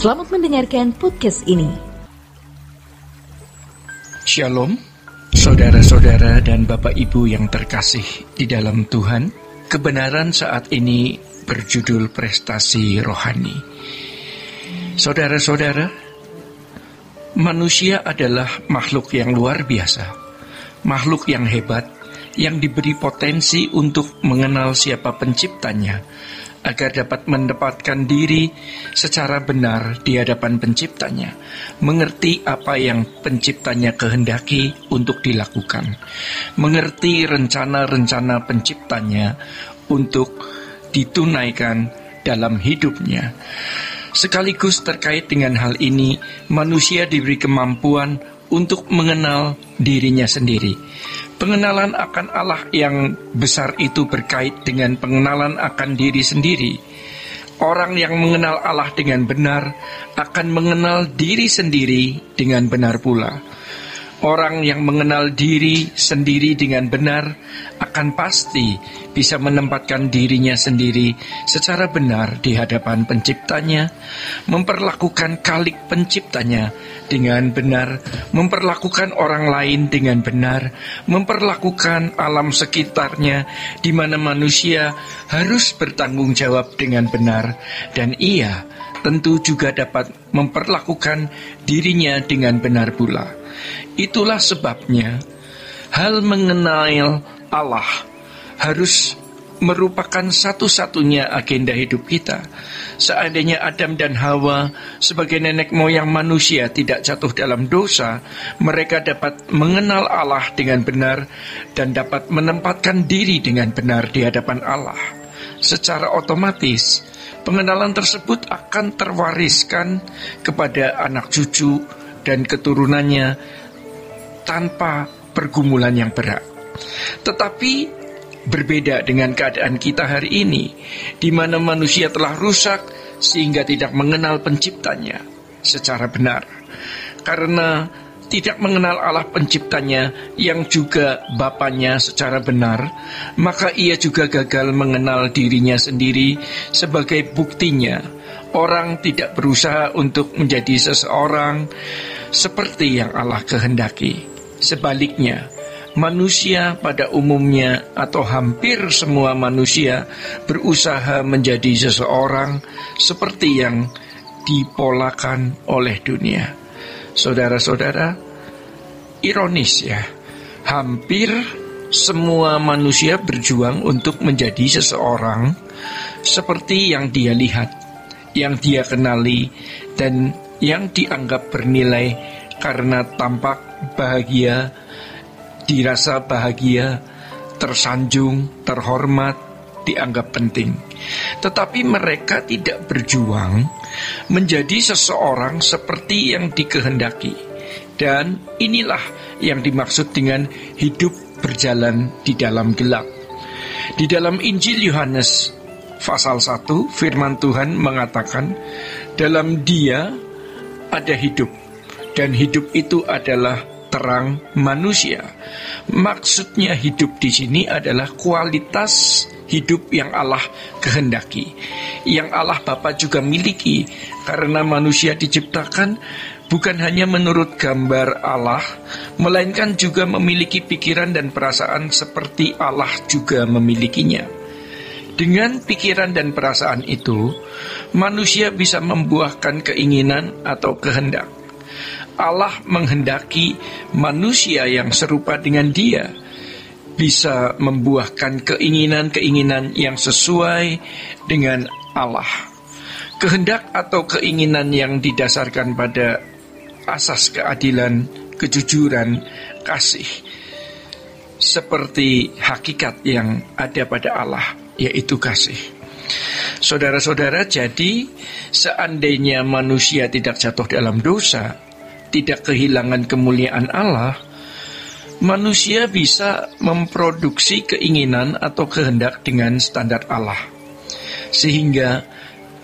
Selamat mendengarkan podcast ini. Shalom, saudara-saudara dan Bapak Ibu yang terkasih di dalam Tuhan. Kebenaran saat ini berjudul prestasi rohani. Saudara-saudara, manusia adalah makhluk yang luar biasa, makhluk yang hebat, yang diberi potensi untuk mengenal siapa penciptanya, agar dapat menempatkan diri secara benar di hadapan penciptanya, mengerti apa yang penciptanya kehendaki untuk dilakukan, mengerti rencana-rencana penciptanya untuk ditunaikan dalam hidupnya. Sekaligus terkait dengan hal ini, manusia diberi kemampuan untuk mengenal dirinya sendiri. Pengenalan akan Allah yang besar itu berkait dengan pengenalan akan diri sendiri. Orang yang mengenal Allah dengan benar akan mengenal diri sendiri dengan benar pula. Orang yang mengenal diri sendiri dengan benar akan pasti bisa menempatkan dirinya sendiri secara benar di hadapan penciptanya, memperlakukan khalik penciptanya dengan benar, memperlakukan orang lain dengan benar, memperlakukan alam sekitarnya di mana manusia harus bertanggung jawab dengan benar, dan ia tentu juga dapat memperlakukan dirinya dengan benar pula. Itulah sebabnya hal mengenal Allah harus merupakan satu-satunya agenda hidup kita. Seandainya Adam dan Hawa sebagai nenek moyang manusia tidak jatuh dalam dosa, mereka dapat mengenal Allah dengan benar dan dapat menempatkan diri dengan benar di hadapan Allah. Secara otomatis, pengenalan tersebut akan terwariskan kepada anak cucu dan keturunannya tanpa pergumulan yang berat. Tetapi berbeda dengan keadaan kita hari ini, di mana manusia telah rusak sehingga tidak mengenal penciptanya secara benar. Karena tidak mengenal Allah penciptanya yang juga Bapanya secara benar, maka ia juga gagal mengenal dirinya sendiri. Sebagai buktinya, orang tidak berusaha untuk menjadi seseorang seperti yang Allah kehendaki. Sebaliknya, manusia pada umumnya atau hampir semua manusia berusaha menjadi seseorang seperti yang dipolakan oleh dunia. Saudara-saudara, ironis ya, hampir semua manusia berjuang untuk menjadi seseorang seperti yang dia lihat, yang dia kenali, dan yang dianggap bernilai karena tampak bahagia, dirasa bahagia, tersanjung, terhormat, dianggap penting. Tetapi mereka tidak berjuang menjadi seseorang seperti yang dikehendaki. Dan inilah yang dimaksud dengan hidup berjalan di dalam gelap. Di dalam Injil Yohanes pasal 1, firman Tuhan mengatakan, dalam Dia ada hidup, dan hidup itu adalah terang manusia. Maksudnya hidup di sini adalah kualitas hidup yang Allah kehendaki, yang Allah Bapa juga miliki, karena manusia diciptakan bukan hanya menurut gambar Allah, melainkan juga memiliki pikiran dan perasaan seperti Allah juga memilikinya. Dengan pikiran dan perasaan itu, manusia bisa membuahkan keinginan atau kehendak. Allah menghendaki manusia yang serupa dengan Dia bisa membuahkan keinginan-keinginan yang sesuai dengan Allah. Kehendak atau keinginan yang didasarkan pada asas keadilan, kejujuran, kasih, seperti hakikat yang ada pada Allah, yaitu kasih. Saudara-saudara, jadi seandainya manusia tidak jatuh dalam dosa, tidak kehilangan kemuliaan Allah, manusia bisa memproduksi keinginan atau kehendak dengan standar Allah, sehingga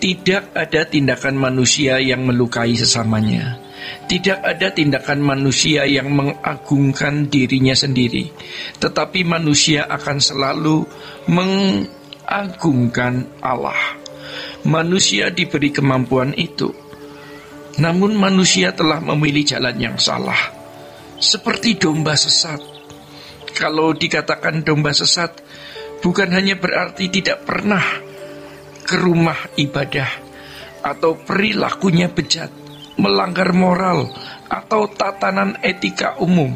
tidak ada tindakan manusia yang melukai sesamanya. Tidak ada tindakan manusia yang mengagungkan dirinya sendiri, tetapi manusia akan selalu mengagungkan Allah. Manusia diberi kemampuan itu Namun manusia telah memilih jalan yang salah, seperti domba sesat. Kalau dikatakan domba sesat, bukan hanya berarti tidak pernah ke rumah ibadah, atau perilakunya bejat, melanggar moral, atau tatanan etika umum.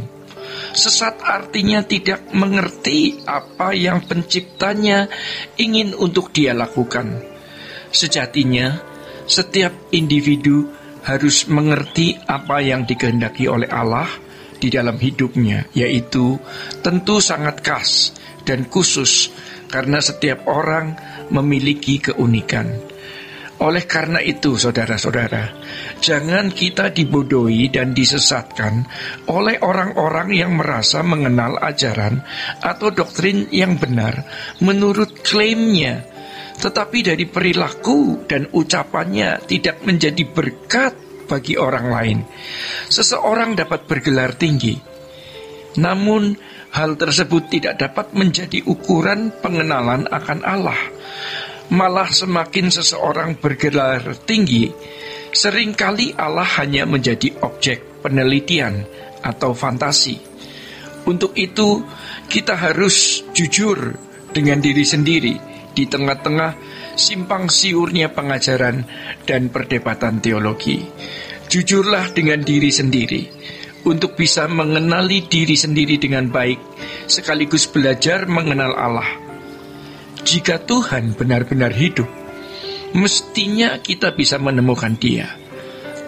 Sesat artinya tidak mengerti apa yang penciptanya ingin untuk dia lakukan. Sejatinya, setiap individu harus mengerti apa yang dikehendaki oleh Allah di dalam hidupnya, yaitu tentu sangat khas dan khusus karena setiap orang memiliki keunikan. Oleh karena itu, saudara-saudara, jangan kita dibodohi dan disesatkan oleh orang-orang yang merasa mengenal ajaran atau doktrin yang benar menurut klaimnya, tetapi dari perilaku dan ucapannya tidak menjadi berkat bagi orang lain. Seseorang dapat bergelar tinggi, namun hal tersebut tidak dapat menjadi ukuran pengenalan akan Allah. Malah semakin seseorang bergelar tinggi, seringkali Allah hanya menjadi objek penelitian atau fantasi. Untuk itu, kita harus jujur dengan diri sendiri di tengah-tengah simpang siurnya pengajaran dan perdebatan teologi. Jujurlah dengan diri sendiri untuk bisa mengenali diri sendiri dengan baik, sekaligus belajar mengenal Allah. Jika Tuhan benar-benar hidup, mestinya kita bisa menemukan Dia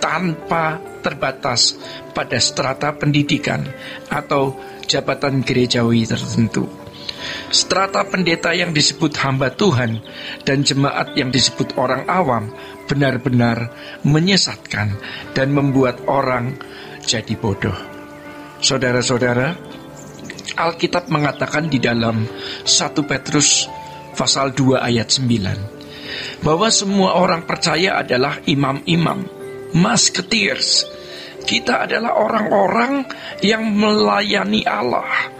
tanpa terbatas pada strata pendidikan atau jabatan gerejawi tertentu. Strata pendeta yang disebut hamba Tuhan dan jemaat yang disebut orang awam benar-benar menyesatkan dan membuat orang jadi bodoh. Saudara-saudara, Alkitab mengatakan di dalam 1 Petrus pasal 2 ayat 9 bahwa semua orang percaya adalah imam-imam, musketeers. Kita adalah orang-orang yang melayani Allah.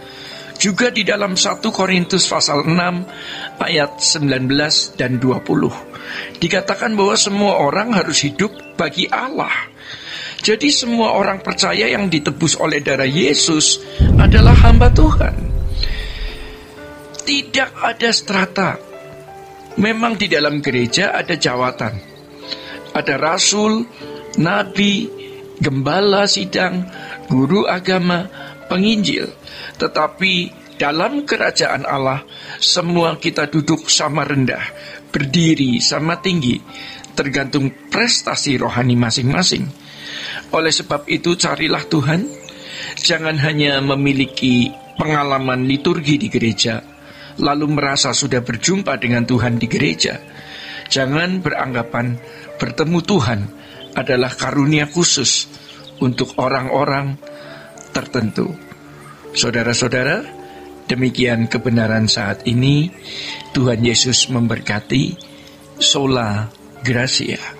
Juga di dalam 1 Korintus pasal 6 ayat 19 dan 20 dikatakan bahwa semua orang harus hidup bagi Allah. Jadi semua orang percaya yang ditebus oleh darah Yesus adalah hamba Tuhan. Tidak ada strata. Memang di dalam gereja ada jawatan. Ada rasul, nabi, gembala sidang, guru agama, penginjil. Tetapi dalam kerajaan Allah, semua kita duduk sama rendah, berdiri sama tinggi, tergantung prestasi rohani masing-masing. Oleh sebab itu carilah Tuhan. Jangan hanya memiliki pengalaman liturgi di gereja, lalu merasa sudah berjumpa dengan Tuhan di gereja. Jangan beranggapan bertemu Tuhan adalah karunia khusus untuk orang-orang tertentu. Saudara-saudara, demikian kebenaran saat ini. Tuhan Yesus memberkati. Sola Gracia.